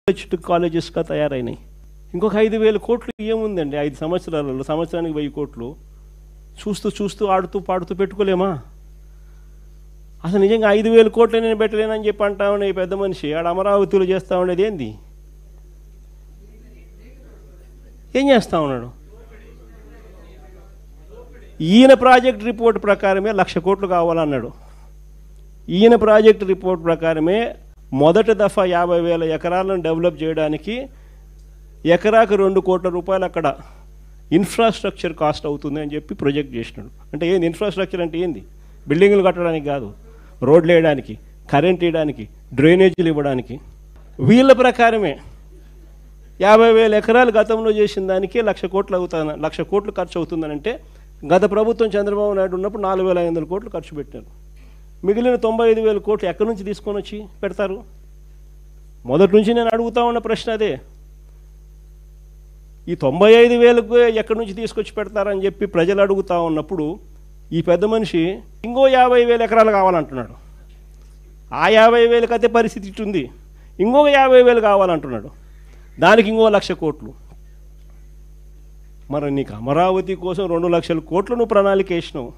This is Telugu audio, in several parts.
కాలేజెస్గా తయారైనాయి. ఇంకొక 5,000 కోట్లు ఏముందండి 5 సంవత్సరాలలో, సంవత్సరానికి 1000 కోట్లు చూస్తూ చూస్తూ ఆడుతూ పాడుతూ పెట్టుకోలేమా? అసలు నిజంగా 5,000 కోట్లు నేను పెట్టలేనని చెప్పి అంటా ఉండే ఈ పెద్ద మనిషి ఆడ అమరావతిలో చేస్తూ ఉండేది ఏంది? ఏం చేస్తూ ఉన్నాడు? ఈయన ప్రాజెక్ట్ రిపోర్ట్ ప్రకారమే 1,00,000 కోట్లు కావాలన్నాడు. ఈయన ప్రాజెక్ట్ రిపోర్ట్ ప్రకారమే మొదటి దఫా 50,000 ఎకరాలను డెవలప్ చేయడానికి ఎకరాకు 2 కోట్ల రూపాయలు అక్కడ ఇన్ఫ్రాస్ట్రక్చర్ కాస్ట్ అవుతుంది అని చెప్పి ప్రొజెక్ట్ చేసినాడు. అంటే ఏంది ఇన్ఫ్రాస్ట్రక్చర్ అంటే ఏంది? బిల్డింగులు కట్టడానికి కాదు, రోడ్లు వేయడానికి, కరెంట్ వేయడానికి, డ్రైనేజీలు ఇవ్వడానికి. వీళ్ళ ప్రకారమే 50,000 ఎకరాలు గతంలో చేసిన దానికే 1,00,000 కోట్లు అవుతాను, 1,00,000 కోట్లు ఖర్చు అవుతుందనంటే గత ప్రభుత్వం చంద్రబాబు నాయుడు ఉన్నప్పుడు 4,500 కోట్లు ఖర్చు పెట్టారు. మిగిలిన 95,000 కోట్లు ఎక్కడి నుంచి తీసుకొని వచ్చి పెడతారు? మొదటి నుంచి నేను అడుగుతా ఉన్న ప్రశ్న అదే. ఈ 95,000కు ఎక్కడి నుంచి తీసుకొచ్చి పెడతారని చెప్పి ప్రజలు అడుగుతూ ఉన్నప్పుడు ఈ పెద్ద మనిషి ఇంకో 50,000 ఎకరాలు కావాలంటున్నాడు. ఆ 50,000కి అయితే పరిస్థితి ఇట్టుంది, ఇంకొక 50,000 కావాలంటున్నాడు. దానికి ఇంకో 1,00,000 కోట్లు. మరి నీకు అమరావతి కోసం 2,00,000 కోట్లు నువ్వు ప్రణాళిక వేసినావు,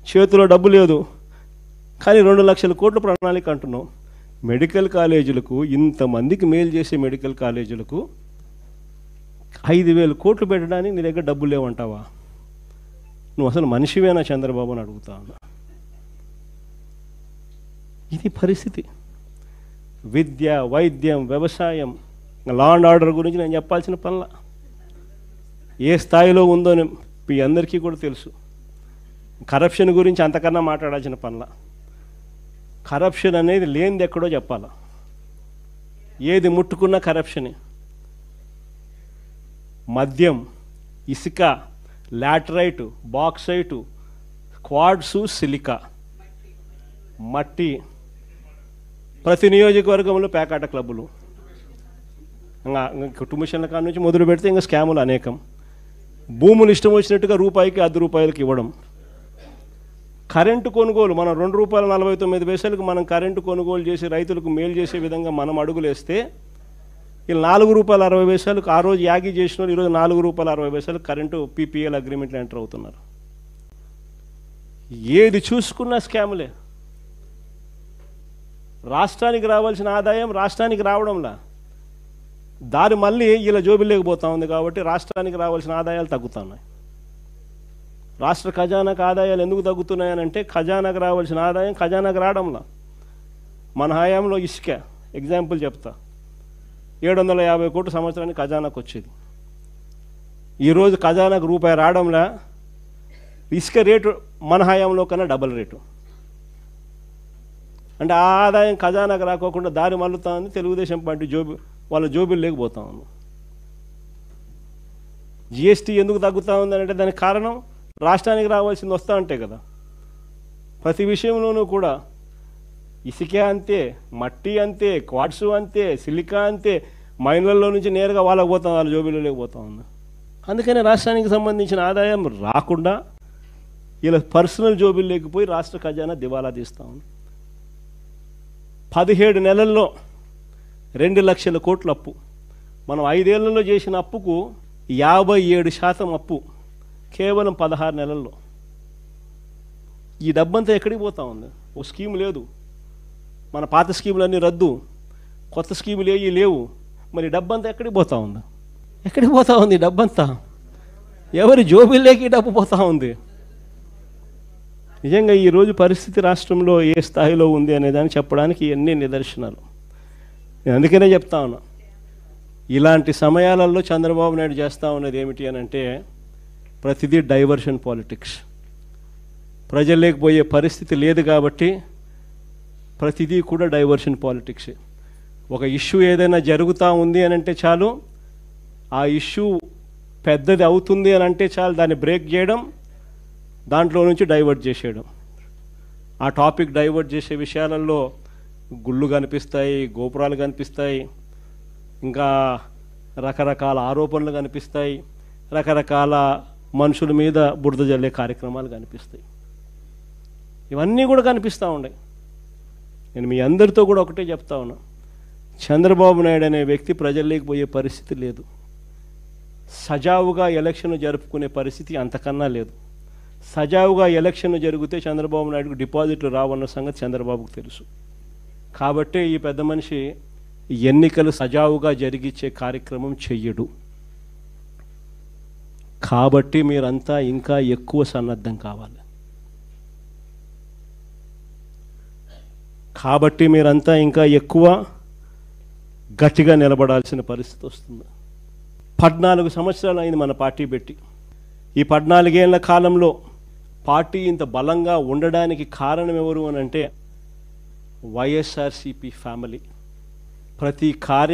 చేతిలో డబ్బు లేదు కానీ 2,00,000 కోట్లు ప్రణాళిక అంటున్నావు. మెడికల్ కాలేజీలకు, ఇంతమందికి మేలు చేసే మెడికల్ కాలేజీలకు 5,000 కోట్లు పెట్టడానికి నీ దగ్గర డబ్బులు లేవంటావా? నువ్వు అసలు మనిషివేనా చంద్రబాబు అని అడుగుతా ఉన్నా. ఇది పరిస్థితి. విద్య, వైద్యం, వ్యవసాయం, లా అండ్ ఆర్డర్ గురించి నేను చెప్పాల్సిన పనుల ఏ స్థాయిలో ఉందో మీ అందరికీ కూడా తెలుసు. కరప్షన్ గురించి అంతకన్నా మాట్లాడాల్సిన పనుల. కరప్షన్ అనేది లేనిది ఎక్కడో చెప్పాలా. ఏది ముట్టుకున్నా కరప్షనే. మద్యం, ఇసుక, లాటరైటు, బాక్సైటు, క్వాడ్సు, సిలికా, మట్టి, ప్రతి నియోజకవర్గంలో పేకాట క్లబ్బులు, ఇంకా కుటుంబశన్ల కాడ నుంచి మొదలు పెడితే ఇంకా స్కాములు అనేకం. భూములు ఇష్టం వచ్చినట్టుగా రూపాయికి 10 రూపాయలకి ఇవ్వడం. కరెంటు కొనుగోలు మనం ₹2.49 మనం కరెంటు కొనుగోలు చేసి రైతులకు మేలు చేసే విధంగా మనం అడుగులేస్తే వీళ్ళు ₹4.60 ఆ రోజు యాగి చేసిన వాళ్ళు ఈరోజు ₹4.60 కరెంటు పీపీఎల్ అగ్రిమెంట్లు ఎంటర్ అవుతున్నారు. ఏది చూసుకున్నా స్కాములే. రాష్ట్రానికి రావాల్సిన ఆదాయం రాష్ట్రానికి రావడంలా, దారి మళ్ళీ ఇలా జోబిల్లోకి పోతా ఉంది కాబట్టి రాష్ట్రానికి రావాల్సిన ఆదాయాలు తగ్గుతున్నాయి. రాష్ట్ర ఖజానాకు ఆదాయాలు ఎందుకు తగ్గుతున్నాయనంటే ఖజానాకు రావాల్సిన ఆదాయం ఖజానాకు రావడంలా. మన హయాంలో ఇసుక ఎగ్జాంపుల్ చెప్తా, 750 కోట్లు సంవత్సరానికి ఖజానాకు వచ్చేది. ఈరోజు ఖజానాకు రూపాయి రావడంలా. ఇసుక రేటు మన హయాంలో కన్నా డబల్ రేటు. అంటే ఆ ఆదాయం ఖజానాకు రాకోకుండా దారి మళ్ళుతా ఉంది. తెలుగుదేశం పార్టీ వాళ్ళ జోబులు లేకపోతా ఉంది. జిఎస్టీ ఎందుకు తగ్గుతూ ఉందంటే దానికి కారణం రాష్ట్రానికి రావాల్సింది వస్తూ ఉంటాయి కదా. ప్రతి విషయంలోనూ కూడా ఇసుక అంతే, మట్టి అంతే, క్వాడ్సు అంతే, సిలికా అంతే, మైన్లలో నుంచి నేరుగా వాళ్ళకి పోతాం, వాళ్ళ జోబీలో లేకపోతా ఉంది. అందుకని రాష్ట్రానికి సంబంధించిన ఆదాయం రాకుండా ఇలా పర్సనల్ జోబీలు లేకపోయి రాష్ట్ర ఖజానా దివాలా తీస్తూ ఉంది. 17 నెలల్లో 2 లక్షల కోట్ల అప్పు. మనం 5 ఏళ్లలో చేసిన అప్పుకు 57% అప్పు కేవలం 16 నెలల్లో. ఈ డబ్బంతా ఎక్కడికి పోతా ఉంది? ఓ స్కీమ్ లేదు, మన పాత స్కీములన్నీ రద్దు, కొత్త స్కీములు ఏవి లేవు. మరి డబ్బంతా ఎక్కడికి పోతా ఉంది? ఎక్కడికి పోతా ఉంది డబ్బంతా? ఎవరి జోబీల్లోకి డబ్బు పోతా ఉంది? నిజంగా ఈరోజు పరిస్థితి రాష్ట్రంలో ఏ స్థాయిలో ఉంది అనేదాన్ని చెప్పడానికి ఎన్ని నిదర్శనాలు. నేను అందుకనే చెప్తా ఉన్నా, ఇలాంటి సమయాలలో చంద్రబాబు నాయుడు చేస్తూ ఉన్నది ఏమిటి అని అంటే ప్రతిదీ డైవర్షన్ పాలిటిక్స్. ప్రజల్లోకి పోయే పరిస్థితి లేదు కాబట్టి ప్రతిదీ కూడా డైవర్షన్ పాలిటిక్స్. ఒక ఇష్యూ ఏదైనా జరుగుతూ ఉంది అని అంటే చాలు, ఆ ఇష్యూ పెద్దది అవుతుంది అని అంటే చాలు దాన్ని బ్రేక్ చేయడం, దాంట్లో నుంచి డైవర్ట్ చేసేయడం. ఆ టాపిక్ డైవర్ట్ చేసే విషయాలలో గుళ్ళు కనిపిస్తాయి, గోపురాలు కనిపిస్తాయి, ఇంకా రకరకాల ఆరోపణలు కనిపిస్తాయి, రకరకాల మనుషుల మీద బురద జల్లే కార్యక్రమాలు కనిపిస్తాయి. ఇవన్నీ కూడా కనిపిస్తూ ఉన్నాయి. నేను మీ అందరితో కూడా ఒకటే చెప్తా ఉన్నా, చంద్రబాబు నాయుడు అనే వ్యక్తి ప్రజల్లోకి పోయే పరిస్థితి లేదు. సజావుగా ఎలక్షన్ జరుపుకునే పరిస్థితి అంతకన్నా లేదు. సజావుగా ఎలక్షన్ జరిగితే చంద్రబాబు నాయుడుకు డిపాజిట్లు రావన్న సంగతి చంద్రబాబుకు తెలుసు. కాబట్టే ఈ పెద్ద మనిషి ఎన్నికలు సజావుగా జరిగించే కార్యక్రమం చెయ్యడు. కాబట్టి మీరంతా ఇంకా ఎక్కువ సన్నద్ధం కావాలి. కాబట్టి మీరంతా ఇంకా ఎక్కువ గట్టిగా నిలబడాల్సిన పరిస్థితి వస్తుంది. 14 సంవత్సరాలు అయింది మన పార్టీ పెట్టి. ఈ 14 ఏళ్ల కాలంలో పార్టీ ఇంత బలంగా ఉండడానికి కారణం ఎవరు అని అంటే వైఎస్ఆర్సీపీ ఫ్యామిలీ. ప్రతి